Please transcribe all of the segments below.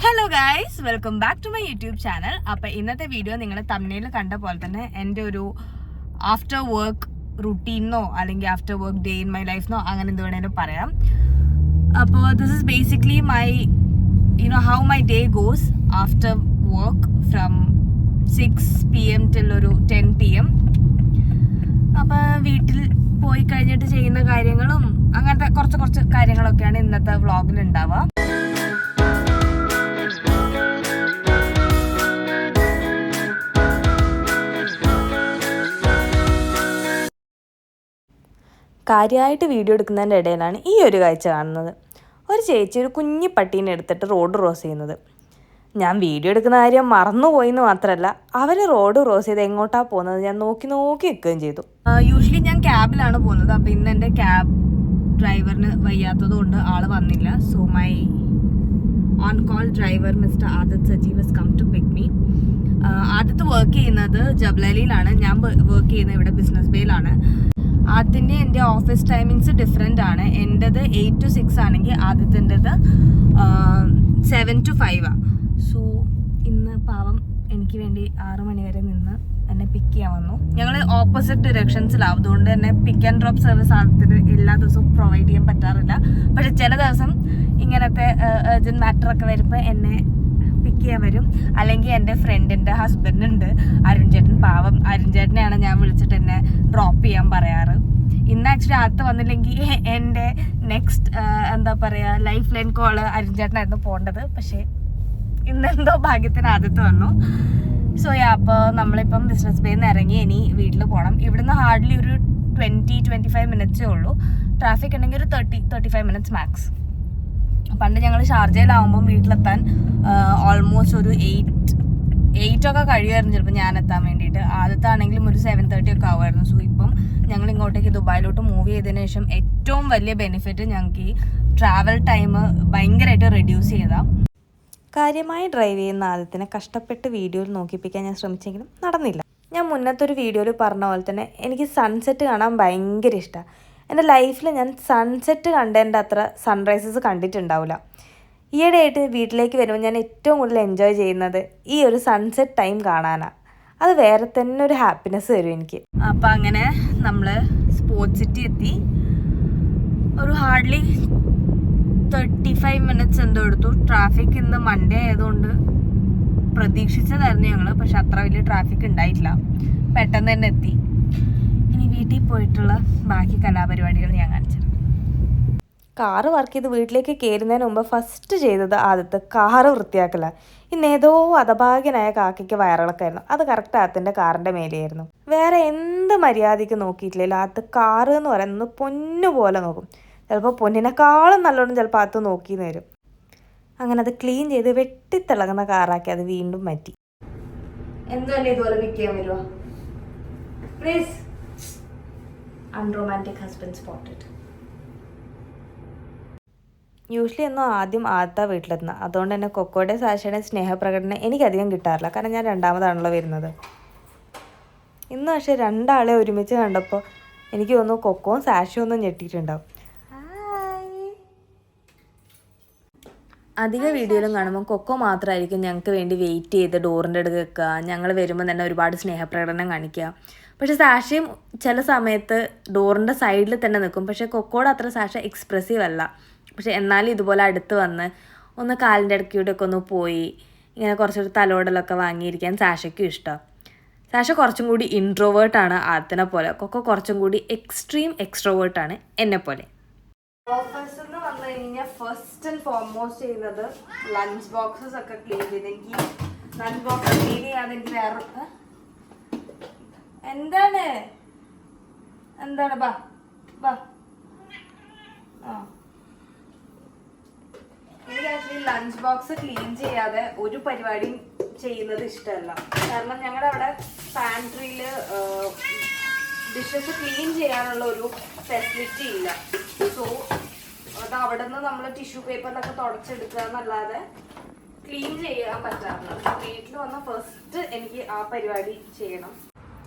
Hello guys, welcome back to my YouTube channel. അപ്പോൾ ഇന്നത്തെ video നിങ്ങൾ തമ്മിൽ കണ്ട പോലെ തന്നെ എൻ്റെ ഒരു ആഫ്റ്റർ വർക്ക് റുട്ടീനോ അല്ലെങ്കിൽ after work day in my ലൈഫെന്നോ അങ്ങനെ എന്ത് വേണേലും പറയാം. അപ്പോൾ this is basically my how my day goes after work from 6 PM till ഒരു 10 PM. അപ്പോൾ വീട്ടിൽ പോയി കഴിഞ്ഞിട്ട് ചെയ്യുന്ന കാര്യങ്ങളും അങ്ങനത്തെ കുറച്ച് കാര്യങ്ങളൊക്കെയാണ് ഇന്നത്തെ വ്ളോഗിൽ ഉണ്ടാവുക. കാര്യമായിട്ട് വീഡിയോ എടുക്കുന്നതിൻ്റെ ഇടയിലാണ് ഈ ഒരു കാഴ്ച കാണുന്നത്. ഒരു ചേച്ചി ഒരു കുഞ്ഞി പട്ടീനെ എടുത്തിട്ട് റോഡ് ക്രോസ് ചെയ്യുന്നത്. ഞാൻ വീഡിയോ എടുക്കുന്ന കാര്യം മറന്നുപോയിന്ന് മാത്രമല്ല, അവർ റോഡ് ക്രോസ് ചെയ്ത് എങ്ങോട്ടാണ് പോകുന്നത് ഞാൻ നോക്കി നിൽക്കുകയും ചെയ്തു. യൂഷ്വലി ഞാൻ ക്യാബിലാണ് പോകുന്നത്. അപ്പോൾ ഇന്ന് എൻ്റെ ക്യാബ് ഡ്രൈവറിന് വയ്യാത്തത് കൊണ്ട് ആൾ വന്നില്ല. So my on call driver mister Adith Sajeev has come to pick me. Adith work ചെയ്യുന്നത് ജബ്ലലിയിലാണ്, ഞാൻ വർക്ക് ചെയ്യുന്നത് ഇവിടെ ബിസിനസ് ബേയിലാണ്. ആദ്യത്തിൻ്റെ എൻ്റെ ഓഫീസ് ടൈമിങ്സ് ഡിഫറെൻ്റ് ആണ്. എൻ്റെത് 8 to 6 ആണെങ്കിൽ ആദ്യത്തിൻ്റെത് 7 to 5 ആണ്. സോ ഇന്ന് പാവം എനിക്ക് വേണ്ടി 6 മണി വരെ നിന്ന് എന്നെ പിക്ക് ചെയ്യാൻ വന്നു. ഞങ്ങൾ ഓപ്പോസിറ്റ് ഡിറക്ഷൻസിലാവും, അതുകൊണ്ട് തന്നെ പിക്ക് ആൻഡ് ഡ്രോപ്പ് സർവീസ് ആദ്യത്തിന് എല്ലാ ദിവസവും പ്രൊവൈഡ് ചെയ്യാൻ പറ്റാറില്ല. പക്ഷെ ചില ദിവസം ഇങ്ങനത്തെ അർജൻറ്റ് മാറ്ററൊക്കെ വരുമ്പോൾ എന്നെ പിക്ക് ചെയ്യാൻ വരും. അല്ലെങ്കിൽ എൻ്റെ ഫ്രണ്ടിൻ്റെ ഹസ്ബൻഡുണ്ട് അരുൺ ചേട്ടൻ. പാവം അരുൺ ചേട്ടനെയാണ് ഞാൻ വിളിച്ചിട്ട് എന്നെ ഡ്രോപ്പ് ചെയ്യാൻ പറയാറ്. ഇന്ന് ആക്ച്വലി ആദ്യത്തെ വന്നില്ലെങ്കിൽ എൻ്റെ നെക്സ്റ്റ് എന്താ പറയുക ലൈഫ് ലൈൻ കോള് അരുൺ ചേട്ടനായിരുന്നു പോകേണ്ടത്. പക്ഷേ ഇന്നെന്തോ ഭാഗ്യത്തിന് ആദ്യത്തെ വന്നു. സോ അപ്പോൾ നമ്മളിപ്പം ബിസിനസ് ബേയിൽ നിന്ന് ഇറങ്ങി ഇനി വീട്ടിൽ പോകണം. ഇവിടുന്ന് ഹാർഡ്ലി ഒരു 20-25 മിനിറ്റ്സേ ഉള്ളൂ. ട്രാഫിക് ഉണ്ടെങ്കിൽ ഒരു 30-35 മിനിറ്റ്സ് മാക്സ്. പണ്ട് ഞങ്ങൾ ഷാർജയിലാവുമ്പം വീട്ടിലെത്താൻ ഓൾമോസ്റ്റ് ഒരു 8 ഒക്കെ കഴിയുമായിരുന്നു ചിലപ്പോൾ ഞാൻ എത്താൻ വേണ്ടിയിട്ട്. ആദ്യത്താണെങ്കിലും ഒരു 7:30 ഒക്കെ ആവുമായിരുന്നു. സോ ഇപ്പം ഞങ്ങൾ ഇങ്ങോട്ടേക്ക് ദുബായിലോട്ട് മൂവ് ചെയ്തതിന് ശേഷം ഏറ്റവും വലിയ ബെനിഫിറ്റ് ഞങ്ങൾക്ക് ഈ ട്രാവൽ ടൈം ഭയങ്കരമായിട്ട് റെഡ്യൂസ് ചെയ്താൽ. കാര്യമായി ഡ്രൈവ് ചെയ്യുന്ന ആദ്യത്തിനെ കഷ്ടപ്പെട്ട് വീഡിയോയിൽ നോക്കിപ്പിക്കാൻ ഞാൻ ശ്രമിച്ചെങ്കിലും നടന്നില്ല. ഞാൻ മുന്നത്തെ ഒരു വീഡിയോയിൽ പറഞ്ഞ പോലെ തന്നെ എനിക്ക് സൺസെറ്റ് കാണാൻ ഭയങ്കര ഇഷ്ടമാണ്. എൻ്റെ ലൈഫിൽ ഞാൻ സൺസെറ്റ് കണ്ടതിൻ്റെ അത്ര സൺറൈസസ് കണ്ടിട്ടുണ്ടാവില്ല. ഈയിടെയായിട്ട് വീട്ടിലേക്ക് വരുമ്പോൾ ഞാൻ ഏറ്റവും കൂടുതൽ എൻജോയ് ചെയ്യുന്നത് ഈ ഒരു സൺസെറ്റ് ടൈം കാണാനാണ്. അത് വേറെ തന്നെ ഒരു ഹാപ്പിനെസ് തരും എനിക്ക്. അപ്പം അങ്ങനെ നമ്മൾ സ്പോർട്സ് സിറ്റി എത്തി. ഒരു ഹാർഡ്ലി 35 മിനിറ്റ്സ് എന്തോ എടുത്തു. ട്രാഫിക് ഇന്ന് മൺഡേ ആയതുകൊണ്ട് പ്രതീക്ഷിച്ചതായിരുന്നു ഞങ്ങൾ, പക്ഷെ അത്ര വലിയ ട്രാഫിക് ഉണ്ടായിട്ടില്ല. പെട്ടെന്ന് തന്നെ എത്തി. ഇനി വീട്ടിൽ പോയിട്ടുള്ള ബാക്കി കലാപരിപാടികൾ ഞാൻ കാണിച്ചു. കാറ് വർക്ക് ചെയ്ത് വീട്ടിലേക്ക് കയറുന്നതിന് മുമ്പ് ഫസ്റ്റ് ചെയ്തത് ആദ്യത്തെ കാറ് വൃത്തിയാക്കല. ഇന്നേതോ അധഭാഗ്യനായ കാക്കയ്ക്ക് വയറിളക്കായിരുന്നു. അത് കറക്റ്റ് ആദ്യത്തിൻ്റെ കാറിൻ്റെ മേലെയായിരുന്നു. വേറെ എന്ത് മര്യാദയ്ക്ക് നോക്കിയിട്ടില്ലല്ലോ ആദ്യത്തെ കാറ് എന്ന് പറയുന്നത് പൊന്നു പോലെ നോക്കും. ചിലപ്പോൾ പൊന്നിനെക്കാളും നല്ലോണം ചിലപ്പോൾ അകത്ത് നോക്കിയെന്ന് വരും. അങ്ങനെ അത് ക്ലീൻ ചെയ്ത് വെട്ടിത്തിളങ്ങുന്ന കാറാക്കി അത് വീണ്ടും മാറ്റി. എന്തല്ലേ ഇതുപോലെ പിക്ക് ചെയ്യാൻ വരുമോ please? Unromantic husband spotted. Usually ഒന്നും ആദ്യം ആദ്യത്തെ വീട്ടിലെത്തുന്ന, അതുകൊണ്ട് തന്നെ കൊക്കോയുടെ സാഷയുടെ സ്നേഹപ്രകടനം എനിക്കധികം കിട്ടാറില്ല. കാരണം ഞാൻ രണ്ടാമതാണല്ലോ വരുന്നത്. ഇന്ന് പക്ഷേ രണ്ടാളെ ഒരുമിച്ച് കണ്ടപ്പോൾ എനിക്ക് തോന്നുന്നു കൊക്കോവും സാഷയും ഒന്നും ഞെട്ടിയിട്ടുണ്ടാവും. അധിക വീഡിയോയിലും കാണുമ്പോൾ കൊക്കോ മാത്രമായിരിക്കും ഞങ്ങൾക്ക് വേണ്ടി വെയിറ്റ് ചെയ്ത് ഡോറിൻ്റെ അടുത്ത് വെക്കുക, ഞങ്ങൾ വരുമ്പോൾ തന്നെ ഒരുപാട് സ്നേഹപ്രകടനം കാണിക്കുക. പക്ഷേ സാഷയും ചില സമയത്ത് ഡോറിൻ്റെ സൈഡിൽ തന്നെ നിൽക്കും. പക്ഷേ കൊക്കോയുടെ അത്ര സാഷ എക്സ്പ്രസീവ് അല്ല. പക്ഷേ എന്നാലും ഇതുപോലെ അടുത്ത് വന്ന് ഒന്ന് കാലിൻ്റെ ഇടയ്ക്കൂടെയൊക്കെ ഒന്ന് പോയി ഇങ്ങനെ കുറച്ചൊരു തലോടലൊക്കെ വാങ്ങിയിരിക്കാൻ സാഷയ്ക്കും ഇഷ്ടം. സാഷ കുറച്ചും കൂടി ഇൻട്രോവേർട്ടാണ് ആദ്യത്തിനെ പോലെ. കൊക്കോ കുറച്ചും കൂടി എക്സ്ട്രീം എക്സ്ട്രോവേർട്ടാണ് എന്നെപ്പോലെ. ഓഫീസിൽ നിന്ന് വന്നു കഴിഞ്ഞാൽ ഫസ്റ്റ് ആൻഡ് ഫോർമോസ്റ്റ് ചെയ്യുന്നത് ലഞ്ച് ബോക്സസ് ഒക്കെ ക്ലീൻ ചെയ്ത്. എനിക്ക് ലഞ്ച് ബോക്സ് ക്ലീൻ ചെയ്യാതെ എനിക്ക് വേറെ എന്താണ് ബാ ബാ എനിക്ക് ആക്ച്വലി ലഞ്ച് ബോക്സ് ക്ലീൻ ചെയ്യാതെ ഒരു പരിപാടിയും ചെയ്യുന്നത് ഇഷ്ടമല്ല. കാരണം ഞങ്ങളുടെ അവിടെ പാൻട്രിയിൽ ഡിഷസ് ക്ലീൻ ചെയ്യാനുള്ള ഒരു ഫെസിലിറ്റി ഇല്ല. സോ അത് അവിടെ നിന്ന് നമ്മൾ ടിഷ്യൂ പേപ്പറിലൊക്കെ തുടച്ചെടുക്കുക എന്നല്ലാതെ ക്ലീൻ ചെയ്യാൻ പറ്റാറില്ല. വീട്ടിൽ വന്ന ഫസ്റ്റ് എനിക്ക് ആ പരിപാടി ചെയ്യണം.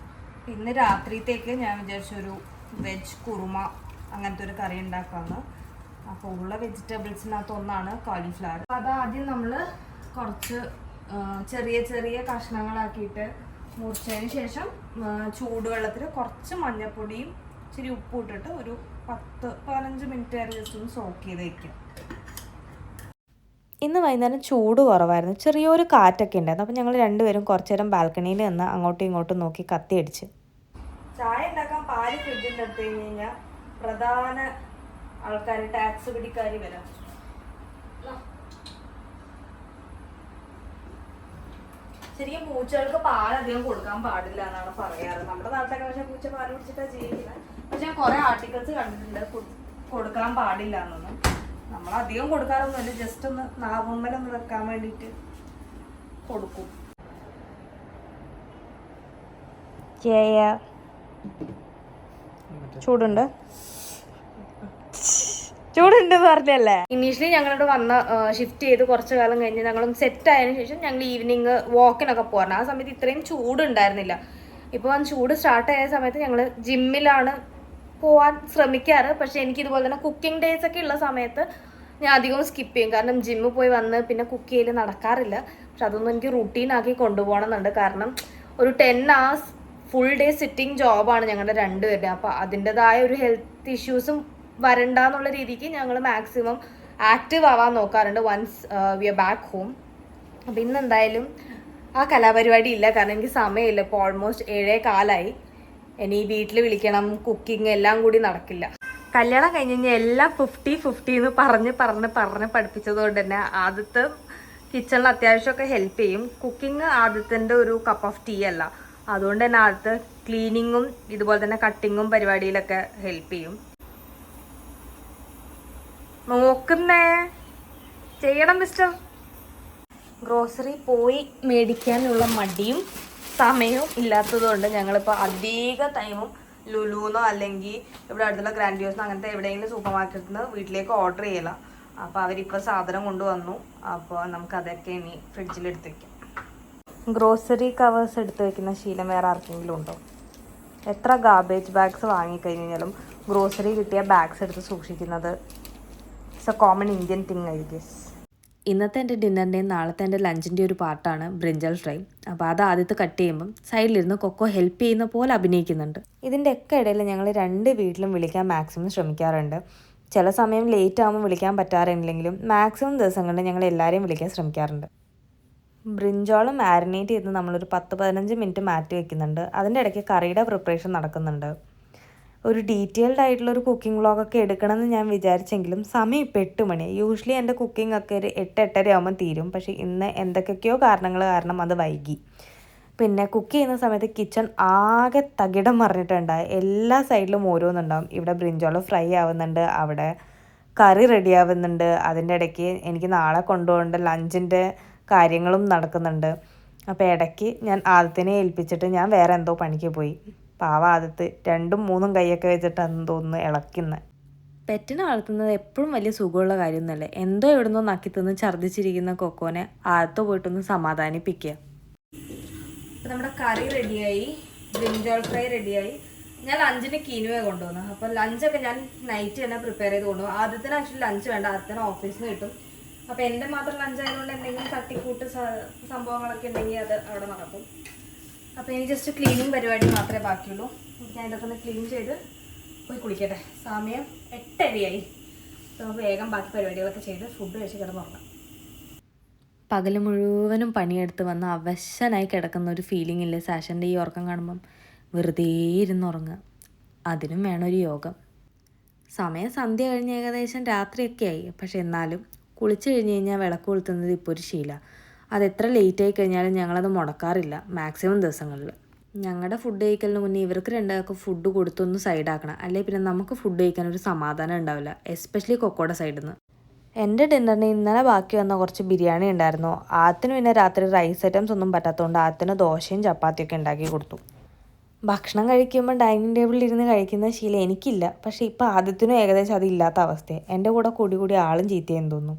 ഇന്ന് രാത്രിത്തേക്ക് ഞാൻ വിചാരിച്ചൊരു വെജ് കുറുമ അങ്ങനത്തെ ഒരു കറി ഉണ്ടാക്കാമെന്ന്. അപ്പോൾ ഉള്ള വെജിറ്റബിൾസിനകത്ത് ഒന്നാണ് കോളിഫ്ലവർ. അത് ആദ്യം നമ്മൾ കുറച്ച് ചെറിയ ചെറിയ കഷ്ണങ്ങളാക്കിയിട്ട് മുറിച്ചതിന് ശേഷം ചൂടുവെള്ളത്തിൽ കുറച്ച് മഞ്ഞൾപ്പൊടിയും ഇച്ചിരി ഉപ്പും ഇട്ടിട്ട് ഒരു 10-15 മിനിറ്റ് വരെ ജസ്റ്റ് ഒന്ന് സോക്ക് ചെയ്ത് വയ്ക്കുക. ഇന്ന് വൈകുന്നേരം ചൂട് കുറവായിരുന്നു, ചെറിയൊരു കാറ്റൊക്കെ ഉണ്ടായിരുന്നു. അപ്പം ഞങ്ങൾ രണ്ടുപേരും കുറച്ചു നേരം ബാൽക്കണിയിൽ നിന്ന് അങ്ങോട്ടും ഇങ്ങോട്ടും നോക്കി കത്തിയടിച്ച്. ചായ ഉണ്ടാക്കാൻ പാല് ഫ്രിഡ്ജിൽ എടുത്തു കഴിഞ്ഞ് കഴിഞ്ഞാൽ പ്രധാന ആൾക്കാർ ടാക്സ് പിടിക്കാർ വരാം. ശരിക്കും പൂച്ചകൾക്ക് പാലധികം കൊടുക്കാൻ പാടില്ല എന്നാണ് പറയാറ്. നമ്മുടെ നാട്ടിലൊക്കെ പക്ഷെ പൂച്ച പാല് കുടിച്ചിട്ടാണ് ജീവിക്കുന്നത്. പക്ഷെ ഞാൻ കുറെ ആർട്ടിക്കിൾസ് കണ്ടിട്ടുണ്ട് കൊടുക്കാൻ പാടില്ല എന്നൊന്നും. നമ്മളധികം കൊടുക്കാറൊന്നുമില്ല, ജസ്റ്റ് ഒന്ന് നാവുമ്മലൊന്ന് വെക്കാൻ വേണ്ടിയിട്ട് കൊടുക്കും. ചൂടുണ്ട് ചൂടുണ്ട് പറഞ്ഞല്ലേ. ഇനീഷ്യലി ഞങ്ങളിവിടെ വന്ന ഷിഫ്റ്റ് ചെയ്ത് കുറച്ച് കാലം കഴിഞ്ഞ് ഞങ്ങളും സെറ്റ് ആയതിനു ശേഷം ഞങ്ങൾ ഈവനിങ് വാക്കിനൊക്കെ പോകാറുണ്ട്. ആ സമയത്ത് ഇത്രയും ചൂടുണ്ടായിരുന്നില്ല. ഇപ്പോൾ ചൂട് സ്റ്റാർട്ട് ആയ സമയത്ത് ഞങ്ങൾ ജിമ്മിലാണ് പോകാൻ ശ്രമിക്കാറ്. പക്ഷെ എനിക്കിതുപോലെ തന്നെ കുക്കിംഗ് ഡേയ്സ് ഒക്കെ ഉള്ള സമയത്ത് ഞാൻ അധികവും സ്കിപ്പ് ചെയ്യും. കാരണം ജിമ്മിൽ പോയി വന്ന് പിന്നെ കുക്ക് ചെയ്യൽ നടക്കാറില്ല. പക്ഷെ അതൊന്നും എനിക്ക് റുട്ടീനാക്കി കൊണ്ടുപോകണമെന്നുണ്ട്. കാരണം ഒരു 10 hours ഫുൾ ഡേ സിറ്റിംഗ് ജോബാണ് ഞങ്ങളുടെ രണ്ടുപേരുടെ. അപ്പോൾ അതിൻ്റെതായ ഒരു ഹെൽത്ത് ഇഷ്യൂസും വരണ്ടെന്നുള്ള രീതിക്ക് ഞങ്ങൾ മാക്സിമം ആക്റ്റീവ് ആവാൻ നോക്കാറുണ്ട് once we are back home. അപ്പോൾ ഇന്ന് എന്തായാലും ആ കലാപരിപാടി ഇല്ല, കാരണം എനിക്ക് സമയമില്ല. ഇപ്പോൾ ഓൾമോസ്റ്റ് 7:15. ഇനി വീട്ടിൽ വിളിക്കണം, കുക്കിംഗ് എല്ലാം കൂടി നടക്കില്ല. കല്യാണം കഴിഞ്ഞ് കഴിഞ്ഞാൽ എല്ലാം 50-50 എന്ന് പറഞ്ഞ് പഠിപ്പിച്ചതുകൊണ്ട് തന്നെ ആദ്യത്തെ കിച്ചണിൽ അത്യാവശ്യമൊക്കെ ഹെൽപ്പ് ചെയ്യും. കുക്കിംഗ് ആദ്യത്തിൻ്റെ ഒരു കപ്പ് ഓഫ് ടീ അല്ല. അതുകൊണ്ട് തന്നെ ആദ്യത്തെ ക്ലീനിങ്ങും ഇതുപോലെ തന്നെ കട്ടിങ്ങും പരിപാടിയിലൊക്കെ ഹെൽപ്പ് ചെയ്യും. നോക്കുന്നേ ചെയ്യണം മിസ്റ്റർ. ഗ്രോസറി പോയി മേടിക്കാനുള്ള മടിയും സമയവും ഇല്ലാത്തതുകൊണ്ട് ഞങ്ങളിപ്പോൾ അധിക ടൈമും ലുലുന്നോ അല്ലെങ്കിൽ ഇവിടെ അടുത്തുള്ള ഗ്രാൻഡിയോസിനോ അങ്ങനത്തെ എവിടെയെങ്കിലും സൂപ്പർ മാർക്കറ്റിൽ നിന്ന് വീട്ടിലേക്ക് ഓർഡർ ചെയ്യല. അപ്പോൾ അവരിപ്പോൾ സാധനം കൊണ്ടുവന്നു. അപ്പോൾ നമുക്കതൊക്കെ ഇനി ഫ്രിഡ്ജിലെടുത്ത് വയ്ക്കാം. ഗ്രോസറി കവേഴ്സ് എടുത്ത് വയ്ക്കുന്ന ശീലം വേറെ ആർക്കെങ്കിലും ഉണ്ടോ? എത്ര ഗാർബേജ് ബാഗ്സ് വാങ്ങിക്കഴിഞ്ഞാലും ഗ്രോസറി കിട്ടിയ ബാഗ്സ് എടുത്ത് സൂക്ഷിക്കുന്നത് it's a common Indian thing I guess. ഇന്നത്തെ എൻ്റെ ഡിന്നറിൻ്റെയും നാളത്തെ എൻ്റെ ലഞ്ചിൻ്റെ ഒരു പാർട്ടാണ് ബ്രിഞ്ചൽ ഫ്രൈ. അപ്പോൾ അത് ആദ്യത്തെ കട്ട് ചെയ്യുമ്പം സൈഡിലിരുന്ന് കൊക്കോ ഹെൽപ്പ് ചെയ്യുന്ന പോലെ അഭിനയിക്കുന്നുണ്ട്. ഇതിൻ്റെ ഒക്കെ ഇടയിൽ ഞങ്ങൾ 2 വീട്ടിലും വിളിക്കാൻ മാക്സിമം ശ്രമിക്കാറുണ്ട്. ചില സമയം ലേറ്റ് ആകുമ്പോൾ വിളിക്കാൻ പറ്റാറില്ലെങ്കിലും മാക്സിമം ദിവസങ്ങളിൽ ഞങ്ങൾ എല്ലാവരെയും വിളിക്കാൻ ശ്രമിക്കാറുണ്ട്. ബ്രിഞ്ചോളം മാരിനേറ്റ് ചെയ്ത് നമ്മളൊരു 10-15 മിനിറ്റ് മാറ്റി വയ്ക്കുന്നുണ്ട്. അതിൻ്റെ ഇടയ്ക്ക് കറിയുടെ പ്രിപ്പറേഷൻ നടക്കുന്നുണ്ട്. ഒരു ഡീറ്റെയിൽഡ് ആയിട്ടുള്ളൊരു കുക്കിംഗ് വ്ളോഗൊക്കെ എടുക്കണമെന്ന് ഞാൻ വിചാരിച്ചെങ്കിലും സമയം ഇപ്പോൾ 8 മണി. യൂഷ്വലി എൻ്റെ കുക്കിംഗ് ഒക്കെ ഒരു 8-8:30 ആകുമ്പോൾ തീരും. പക്ഷേ ഇന്ന് എന്തൊക്കെയൊക്കെയോ കാരണങ്ങൾ കാരണം അത് വൈകി. പിന്നെ കുക്ക് ചെയ്യുന്ന സമയത്ത് കിച്ചൺ ആകെ തകിടം മറിഞ്ഞിട്ടുണ്ടായി. എല്ലാ സൈഡിലും ഓരോന്നുണ്ടാവും. ഇവിടെ ബ്രിഞ്ചോള് ഫ്രൈ ആവുന്നുണ്ട്, അവിടെ കറി റെഡി ആവുന്നുണ്ട്. അതിൻ്റെ ഇടയ്ക്ക് എനിക്ക് നാളെ കൊണ്ടുപോകേണ്ട ലഞ്ചിൻ്റെ കാര്യങ്ങളും നടക്കുന്നുണ്ട്. അപ്പോൾ ഇടയ്ക്ക് ഞാൻ ആദ്യത്തിനെ ഏൽപ്പിച്ചിട്ട് ഞാൻ വേറെ എന്തോ പണിക്ക് പോയി. പാവ ആദ്യത്ത് 2-3 കൈയൊക്കെ വെച്ചിട്ടാണ് തോന്നുന്നു ഇളക്കുന്നത്. പെറ്റിനെ വളർത്തുന്നത് എപ്പോഴും വലിയ സുഖമുള്ള കാര്യമൊന്നുമല്ലേ. എന്തോ എവിടുന്നോ നക്കി തിന്ന് ഛർദ്ദിച്ചിരിക്കുന്ന കൊക്കോനെ ആദ്യത്തെ പോയിട്ടൊന്ന് സമാധാനിപ്പിക്കുക. അപ്പോൾ നമ്മുടെ കറി റെഡിയായി, ബ്രിഞ്ചോൾ ഫ്രൈ റെഡിയായി. ഞാൻ ലഞ്ചിന് കിനുവ കൊണ്ടുവന്നു. അപ്പോൾ ലഞ്ചൊക്കെ ഞാൻ നൈറ്റ് തന്നെ പ്രിപ്പയർ ചെയ്ത് കൊണ്ടുപോകും. ആദ്യത്തിന് ആക്ച്വലി ലഞ്ച് വേണ്ട, ആദ്യത്തിന് ഓഫീസിൽ നിന്ന് കിട്ടും. അപ്പോൾ എൻ്റെ മാത്രം ലഞ്ച് ആയതുകൊണ്ട് എന്തെങ്കിലും തട്ടിക്കൂട്ട് സംഭവങ്ങളൊക്കെ ഉണ്ടെങ്കിൽ അത് അവിടെ നടക്കും. അപ്പോൾ ഇനി ജസ്റ്റ് ക്ലീനിങ് പരിപാടി മാത്രമേ ബാക്കിയുള്ളൂ. ഞാൻ ഇതൊക്കെ ഒന്ന് ക്ലീൻ ചെയ്ത് പോയി കുളിക്കട്ടെ. സമയം 8:30 നമുക്ക് വേഗം ബാക്കി പരിപാടികളൊക്കെ ചെയ്ത് ഫുഡ് കഴിച്ച് കിടന്നുറങ്ങാം. പകൽ മുഴുവനും പണിയെടുത്ത് വന്ന് അവശനായി കിടക്കുന്ന ഒരു ഫീലിംഗ് ഇല്ലേ സാഷൻ്റെ ഈ ഉറക്കം കാണുമ്പം? വെറുതെ ഇരുന്നുറങ്ങുക, അതിനും വേണമൊരു യോഗം. സമയം സന്ധ്യ കഴിഞ്ഞ് ഏകദേശം രാത്രിയൊക്കെ ആയി. പക്ഷെ എന്നാലും കുളിച്ച് കഴിഞ്ഞ് കഴിഞ്ഞാൽ വിളക്ക് കൊളുത്തുന്നത് ഇപ്പോൾ ഒരു ശീലമാണ്. അതെത്ര ലേറ്റായി കഴിഞ്ഞാലും ഞങ്ങളത് മുടക്കാറില്ല മാക്സിമം ദിവസങ്ങളിൽ. ഞങ്ങളുടെ ഫുഡ് കഴിക്കലിന് മുന്നേ ഇവർക്ക് 2 പേർക്ക് ഫുഡ് കൊടുത്തൊന്ന് സൈഡാക്കണം, അല്ലെങ്കിൽ പിന്നെ നമുക്ക് ഫുഡ് കഴിക്കാൻ ഒരു സമാധാനം ഉണ്ടാവില്ല, എസ്പെഷ്യലി കൊക്കോയുടെ സൈഡിൽ നിന്ന്. എൻ്റെ ഡിന്നറിന് ഇന്നലെ ബാക്കി വന്ന കുറച്ച് ബിരിയാണി ഉണ്ടായിരുന്നു. ആദ്യത്തിന് പിന്നെ രാത്രി റൈസ് ഐറ്റംസ് ഒന്നും പറ്റാത്തതുകൊണ്ട് ആദ്യത്തിന് ദോശയും ചപ്പാത്തിയൊക്കെ ഉണ്ടാക്കി കൊടുത്തു. ഭക്ഷണം കഴിക്കുമ്പോൾ ഡൈനിങ് ടേബിളിൽ ഇരുന്ന് കഴിക്കുന്ന ശീലം എനിക്കില്ല. പക്ഷേ ഇപ്പോൾ ആദ്യത്തിനും ഏകദേശം അതില്ലാത്ത അവസ്ഥയാണ്. എൻ്റെ കൂടെ കൂടി ആളും ചീത്തയെന്ന് തോന്നുന്നു.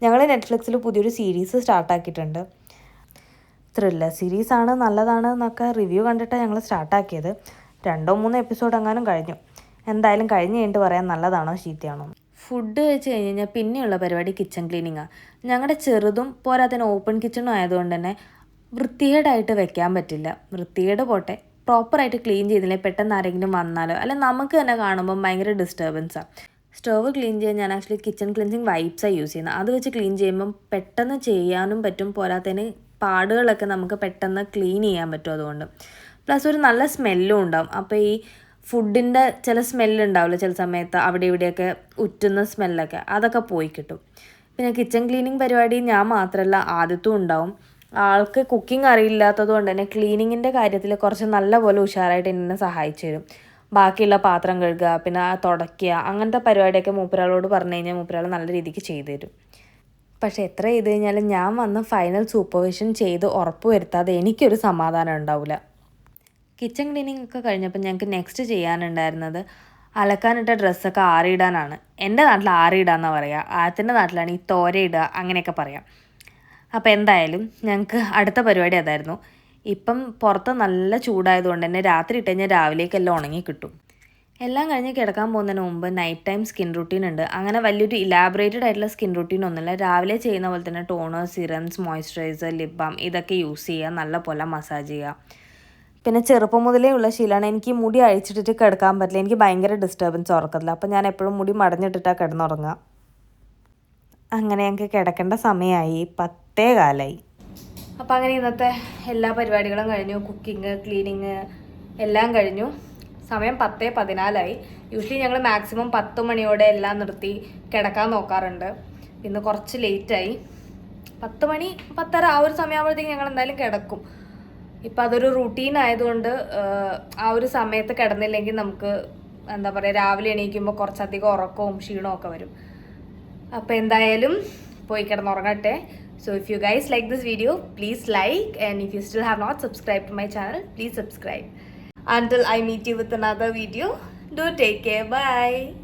ഞങ്ങൾ നെറ്റ്ഫ്ലിക്സിൽ പുതിയൊരു സീരീസ് സ്റ്റാർട്ടാക്കിയിട്ടുണ്ട്. ത്രില്ലർ സീരീസാണ്, നല്ലതാണ് എന്നൊക്കെ റിവ്യൂ കണ്ടിട്ടാണ് ഞങ്ങൾ സ്റ്റാർട്ടാക്കിയത്. 2-3 എപ്പിസോഡ് എങ്ങാനും കഴിഞ്ഞു. എന്തായാലും കഴിഞ്ഞ് കഴിഞ്ഞിട്ട് പറയാൻ നല്ലതാണോ ചീത്തയാണോ. ഫുഡ് കഴിച്ച് കഴിഞ്ഞ് കഴിഞ്ഞാൽ പിന്നെയുള്ള പരിപാടി കിച്ചൺ ക്ലീനിങ്ങാണ്. ഞങ്ങളുടെ ചെറുതും പോരാത്തതിന് ഓപ്പൺ കിച്ചണും ആയതുകൊണ്ട് തന്നെ വൃത്തികേടായിട്ട് വെക്കാൻ പറ്റില്ല. വൃത്തികേട് പോട്ടെ, പ്രോപ്പറായിട്ട് ക്ലീൻ ചെയ്തില്ലെങ്കിൽ പെട്ടെന്ന് ആരെങ്കിലും വന്നാലോ അല്ല നമുക്ക് തന്നെ കാണുമ്പം ഭയങ്കര ഡിസ്റ്റർബൻസാണ്. സ്റ്റവ് ക്ലീൻ ചെയ്യാൻ ഞാൻ ആക്ച്വലി കിച്ചൺ ക്ലീൻസിങ് വൈപ്സാണ് യൂസ് ചെയ്യുന്നത്. അത് വെച്ച് ക്ലീൻ ചെയ്യുമ്പം പെട്ടെന്ന് ചെയ്യാനും പറ്റും, പോരാത്തതിന് പാടുകളൊക്കെ നമുക്ക് പെട്ടെന്ന് ക്ലീൻ ചെയ്യാൻ പറ്റും. അതുകൊണ്ട് പ്ലസ് ഒരു നല്ല സ്മെല്ലും ഉണ്ടാവും. അപ്പോൾ ഈ ഫുഡിൻ്റെ ചില സ്മെല്ലുണ്ടാവില്ല ചില സമയത്ത്, അവിടെ ഇവിടെയൊക്കെ ഉറ്റുന്ന സ്മെല്ലൊക്കെ, അതൊക്കെ പോയി കിട്ടും. പിന്നെ കിച്ചൺ ക്ലീനിങ് പരിപാടി ഞാൻ മാത്രമല്ല ആദ്യത്തും ഉണ്ടാവും. ആൾക്ക് കുക്കിംഗ് അറിയില്ലാത്തത് കൊണ്ട് തന്നെ ക്ലീനിങ്ങിൻ്റെ കാര്യത്തിൽ കുറച്ച് നല്ല പോലെ ഉഷാറായിട്ട് എന്നെ സഹായിച്ചു തരും. ബാക്കിയുള്ള പാത്രം കഴുകുക, പിന്നെ തുടയ്ക്കുക, അങ്ങനത്തെ പരിപാടിയൊക്കെ മൂപ്പരാളോട് പറഞ്ഞു കഴിഞ്ഞാൽ മൂപ്പരാൾ നല്ല രീതിക്ക് ചെയ്തു തരും. പക്ഷേ എത്ര ചെയ്ത് കഴിഞ്ഞാലും ഞാൻ വന്ന് ഫൈനൽ സൂപ്പർവിഷൻ ചെയ്ത് ഉറപ്പ് വരുത്താതെ എനിക്കൊരു സമാധാനം ഉണ്ടാവില്ല. കിച്ചൺ ക്ലീനിങ് ഒക്കെ കഴിഞ്ഞപ്പോൾ ഞങ്ങൾക്ക് നെക്സ്റ്റ് ചെയ്യാനുണ്ടായിരുന്നത് അലക്കാനിട്ട ഡ്രസ്സൊക്കെ ആറിയിടാനാണ്. എൻ്റെ നാട്ടിൽ ആറിയിടാന്നാണ് പറയുക, ആത്തിൻ്റെ നാട്ടിലാണ് ഈ തോരയിടുക അങ്ങനെയൊക്കെ പറയാം. അപ്പോൾ എന്തായാലും ഞങ്ങൾക്ക് അടുത്ത പരിപാടി അതായിരുന്നു. ഇപ്പം പുറത്ത് നല്ല ചൂടായതുകൊണ്ട് തന്നെ രാത്രി ഇട്ട് കഴിഞ്ഞാൽ രാവിലേക്കെല്ലാം ഉണങ്ങി കിട്ടും. എല്ലാം കഴിഞ്ഞ് കിടക്കാൻ പോകുന്നതിന് മുമ്പ് നൈറ്റ് ടൈം സ്കിൻ റുട്ടീൻ ഉണ്ട്. അങ്ങനെ വലിയൊരു ഇലാബറേറ്റഡ് ആയിട്ടുള്ള സ്കിൻ റുട്ടീൻ ഒന്നുമില്ല. രാവിലെ ചെയ്യുന്ന പോലെ തന്നെ toner, serums, moisturiser, lip balm ഇതൊക്കെ യൂസ് ചെയ്യുക, നല്ല പോലെ മസാജ് ചെയ്യുക. പിന്നെ ചെറുപ്പം മുതലേ ഉള്ള ശീലമാണ്, എനിക്ക് മുടി അഴിച്ചിട്ടിട്ട് കിടക്കാൻ പറ്റില്ല. എനിക്ക് ഭയങ്കര ഡിസ്റ്റർബൻസ് ഉറക്കത്തില്ല. അപ്പോൾ ഞാൻ എപ്പോഴും മുടി മടഞ്ഞിട്ടിട്ടാണ് കിടന്നുറങ്ങുക. അങ്ങനെ ഞങ്ങൾക്ക് കിടക്കേണ്ട സമയമായി, 10:15. അപ്പോൾ അങ്ങനെ ഇന്നത്തെ എല്ലാ പരിപാടികളും കഴിഞ്ഞു. കുക്കിംഗ്, ക്ലീനിങ് എല്ലാം കഴിഞ്ഞു. സമയം 10:14. യൂഷ്വലി ഞങ്ങൾ മാക്സിമം 10 മണിയോടെ എല്ലാം നിർത്തി കിടക്കാൻ നോക്കാറുണ്ട്. ഇന്ന് കുറച്ച് ലേറ്റായി. 10 മണി 10:30 ആ ഒരു സമയമാകുമ്പോഴത്തേക്ക് ഞങ്ങൾ എന്തായാലും കിടക്കും. ഇപ്പം അതൊരു റുട്ടീൻ ആയതുകൊണ്ട് ആ ഒരു സമയത്ത് കിടന്നില്ലെങ്കിൽ നമുക്ക് എന്താ പറയുക, രാവിലെ എണീക്കുമ്പോൾ കുറച്ചധികം ഉറക്കവും ക്ഷീണവും ഒക്കെ വരും. അപ്പോൾ എന്തായാലും പോയി കിടന്നുറങ്ങട്ടെ. So if you guys like this video, please like, and if you still have not subscribed to my channel, please subscribe. Until I meet you with another video, do take care. Bye.